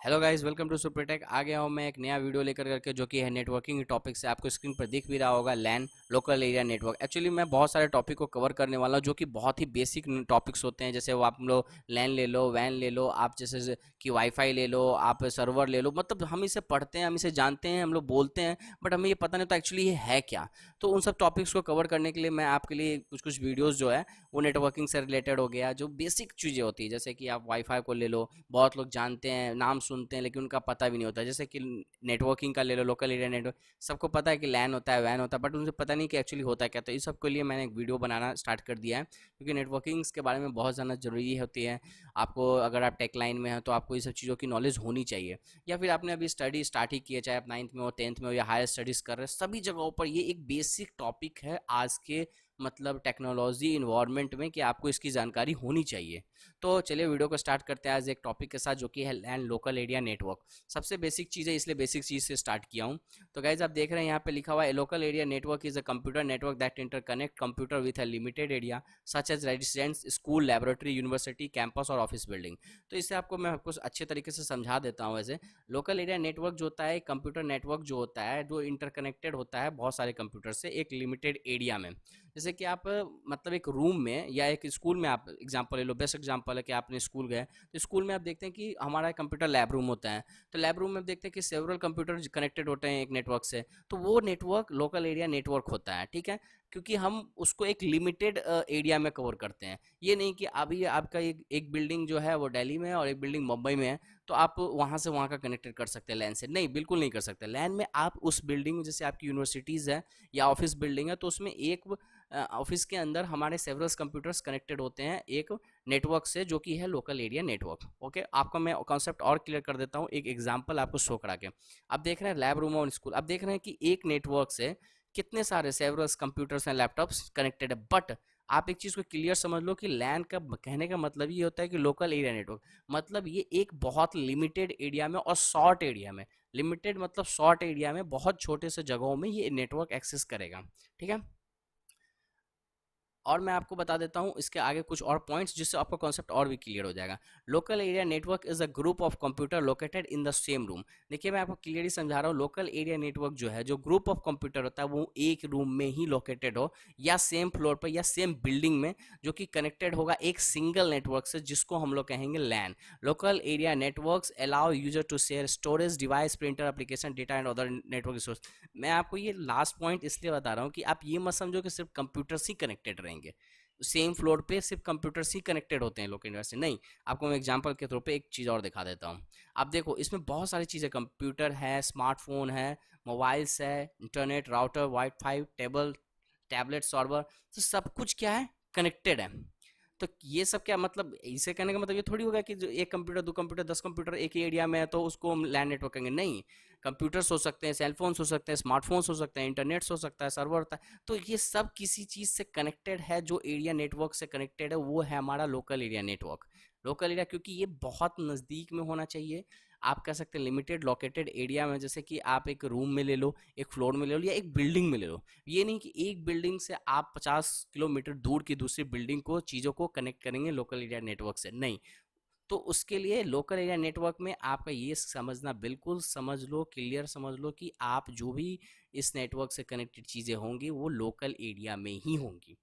Hello guys, welcome to Supertech. आ गया हूँ मैं एक नया वीडियो लेकर करके, जो कि है नेटवर्किंग टॉपिक से। आपको स्क्रीन पर दिख भी रहा होगा, लैन लोकल एरिया नेटवर्क। एक्चुअली मैं बहुत सारे टॉपिक को कवर करने वाला हूँ, जो कि बहुत ही बेसिक टॉपिक्स होते हैं। जैसे वो आप लोग लैन ले लो, वैन ले लो, आप जैसे कि वाईफाई ले लो, आप सर्वर ले लो। मतलब हम इसे पढ़ते हैं, हम इसे जानते हैं, हम लोग बोलते हैं, बट हमें ये पता नहीं होता एक्चुअली ये है क्या। तो उन सब टॉपिक्स को कवर करने के लिए मैं आपके लिए कुछ कुछ वीडियोज़ जो है वो नेटवर्किंग से रिलेटेड हो गया, जो बेसिक चीज़ें होती है। जैसे कि आप वाईफाई को ले लो, बहुत लोग जानते हैं, नाम सुनते हैं, लेकिन उनका पता भी नहीं होता। जैसे कि नेटवर्किंग का ले लो, लोकल एरिया नेटवर्क। सबको पता है कि लैन होता है, वैन होता है, बट उनसे पता नहीं कि एक्चुअली होता है क्या। तो इस सब के लिए मैंने एक वीडियो बनाना स्टार्ट कर दिया है, क्योंकि नेटवर्किंग के बारे में बहुत ज़्यादा ज़रूरी होती है। आपको, अगर आप टेक लाइन में हैं, तो आपको ये सब चीज़ों की नॉलेज होनी चाहिए। या फिर आपने अभी स्टडी स्टार्ट ही की है, चाहे आप 9th में हो, 10th में हो, या हायर स्टडीज़ कर रहे हैं, सभी जगहों पर ये एक बेसिक टॉपिक है आज के मतलब टेक्नोलॉजी इन्वायरमेंट में, कि आपको इसकी जानकारी होनी चाहिए। तो चलिए वीडियो को स्टार्ट करते हैं आज एक टॉपिक के साथ, जो कि है लैन लोकल एरिया नेटवर्क। सबसे बेसिक चीज़ है, इसलिए बेसिक चीज़ से स्टार्ट किया हूँ। तो गाइज आप देख रहे हैं यहाँ पे लिखा हुआ है, local area network is a computer network that interconnect computer with a limited area such as residence, school, laboratory, university, campus और ऑफिस बिल्डिंग। तो इससे मैं आपको अच्छे तरीके से समझा देता हूँ। वैसे लोकल एरिया नेटवर्क जो होता है, कंप्यूटर नेटवर्क जो होता है, जो इंटरकनेक्टेड होता है बहुत सारे कंप्यूटर से एक लिमिटेड एरिया में। जैसे कि आप मतलब एक रूम में या एक स्कूल में, आप एग्जांपल ले लो, बेस्ट एग्जांपल है कि आपने स्कूल गए, तो स्कूल में आप देखते हैं कि हमारा कंप्यूटर लैब रूम होता है। तो लैब रूम में आप देखते हैं कि सेवरल कंप्यूटर कनेक्टेड होते हैं एक नेटवर्क से। तो वो नेटवर्क लोकल एरिया नेटवर्क होता है, ठीक है। क्योंकि हम उसको एक लिमिटेड एरिया में कवर करते हैं। ये नहीं कि अभी आपका एक बिल्डिंग जो है वो दिल्ली में है और एक बिल्डिंग मुंबई में है, तो आप वहाँ से वहाँ का कनेक्टेड कर सकते हैं लैन से। नहीं, बिल्कुल नहीं कर सकते। लैन में आप उस बिल्डिंग, जैसे आपकी यूनिवर्सिटीज़ है या ऑफिस बिल्डिंग है, तो उसमें एक ऑफिस के अंदर हमारे सेवरल्स कंप्यूटर्स कनेक्टेड होते हैं एक नेटवर्क से, जो कि है लोकल एरिया नेटवर्क। ओके, आपका मैं कॉन्सेप्ट और क्लियर कर देता हूँ एक एग्जांपल आपको शो करा के। आप देख रहे हैं लैब रूम और स्कूल, आप देख रहे हैं कि एक नेटवर्क से कितने सारे सेवरल्स कंप्यूटर्स एंड लैपटॉप्स कनेक्टेड है। बट आप एक चीज़ को क्लियर समझ लो कि लैन का कहने का मतलब ये होता है कि लोकल एरिया नेटवर्क, मतलब ये एक बहुत लिमिटेड एरिया में और शॉर्ट एरिया में, लिमिटेड मतलब शॉर्ट एरिया में, बहुत छोटे से जगहों में ये नेटवर्क एक्सेस करेगा, ठीक है। और मैं आपको बता देता हूँ इसके आगे कुछ और पॉइंट्स, जिससे आपका कॉन्सेप्ट और भी क्लियर हो जाएगा। Local area network is a group of computer located in the same room. देखिए मैं आपको क्लियरली समझा रहा हूँ, लोकल एरिया नेटवर्क जो है, जो ग्रुप ऑफ कंप्यूटर होता है, वो एक रूम में ही लोकेटेड हो, या सेम फ्लोर पर या सेम बिल्डिंग में, जो कि कनेक्टेड होगा एक सिंगल नेटवर्क से, जिसको हम लोग कहेंगे LAN. Local area networks allow user to share storage device, printer, application, data and other network resource. मैं आपको ये लास्ट पॉइंट इसलिए बता रहा हूँ कि आप ये मत समझो कि सिर्फ कंप्यूटर्स ही कनेक्टेड रहेंगे, सेम फ्लोर पे सिर्फ कंप्यूटर्स ही कनेक्टेड होते हैं लोकल इंटरनेट से। नहीं, आपको मैं एग्जांपल के तौर पे एक चीज़ और दिखा देता हूँ। आप देखो, इसमें बहुत सारी चीज़ें, कंप्यूटर है, स्मार्टफोन है, मोबाइल्स है, internet, router, wifi, tablet, server, तो सब कुछ क्या है, कनेक्टेड है। तो ये सब क्या मतलब, इसे कहने का मतलब ये थोड़ी होगा कि जो एक कंप्यूटर, दो कंप्यूटर, 10 कंप्यूटर एक ही एरिया में है तो उसको हम लैन नेटवर्क कहेंगे। नहीं, कंप्यूटर्स हो सकते हैं, सेलफोन्स हो सकते हैं, स्मार्टफोन्स हो सकते हैं, इंटरनेट्स हो सकता है, सर्वर होता है। तो ये सब किसी चीज़ से कनेक्टेड है, जो एरिया नेटवर्क से कनेक्टेड है, वो है हमारा local area network. Local area क्योंकि ये बहुत नज़दीक में होना चाहिए, आप कह सकते हैं लिमिटेड लोकेटेड एरिया में। जैसे कि आप एक रूम में ले लो, एक फ्लोर में ले लो, या एक बिल्डिंग में ले लो। ये नहीं कि एक बिल्डिंग से आप 50 किलोमीटर दूर की दूसरी बिल्डिंग को, चीज़ों को कनेक्ट करेंगे लोकल एरिया नेटवर्क से, नहीं। तो उसके लिए लोकल एरिया नेटवर्क में आपका ये समझना, बिल्कुल समझ लो, क्लियर समझ लो कि आप जो भी इस नेटवर्क से कनेक्टेड चीज़ें होंगी वो लोकल एरिया में ही होंगी,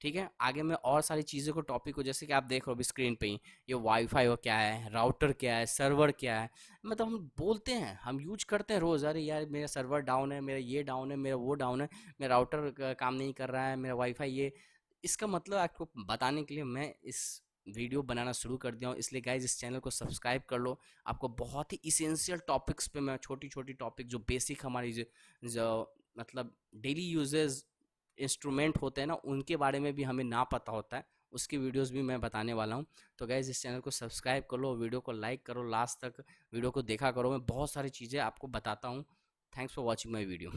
ठीक है। आगे मैं और सारी चीज़ों को, टॉपिक को, जैसे कि आप देख रहे हो अभी स्क्रीन पे ही, ये वाईफाई हो क्या है, राउटर क्या है, सर्वर क्या है। मतलब हम बोलते हैं, हम यूज करते हैं रोज़, अरे यार मेरा सर्वर डाउन है, मेरा ये डाउन है, मेरा वो डाउन है, मेरा राउटर काम नहीं कर रहा है, मेरा वाईफाई ये। इसका मतलब आपको बताने के लिए मैं इस वीडियो बनाना शुरू कर दिया हूँ। इसलिए गाइज इस चैनल को सब्सक्राइब कर लो। आपको बहुत ही इसेंशियल टॉपिक्स पे मैं, छोटी छोटी टॉपिक जो बेसिक हमारी जो मतलब डेली यूजेस इंस्ट्रूमेंट होते हैं ना, उनके बारे में भी हमें ना पता होता है, उसकी वीडियोस भी मैं बताने वाला हूँ। तो गाइज इस चैनल को सब्सक्राइब कर लो, वीडियो को लाइक करो, लास्ट तक वीडियो को देखा करो, मैं बहुत सारी चीज़ें आपको बताता हूँ। Thanks for watching my video.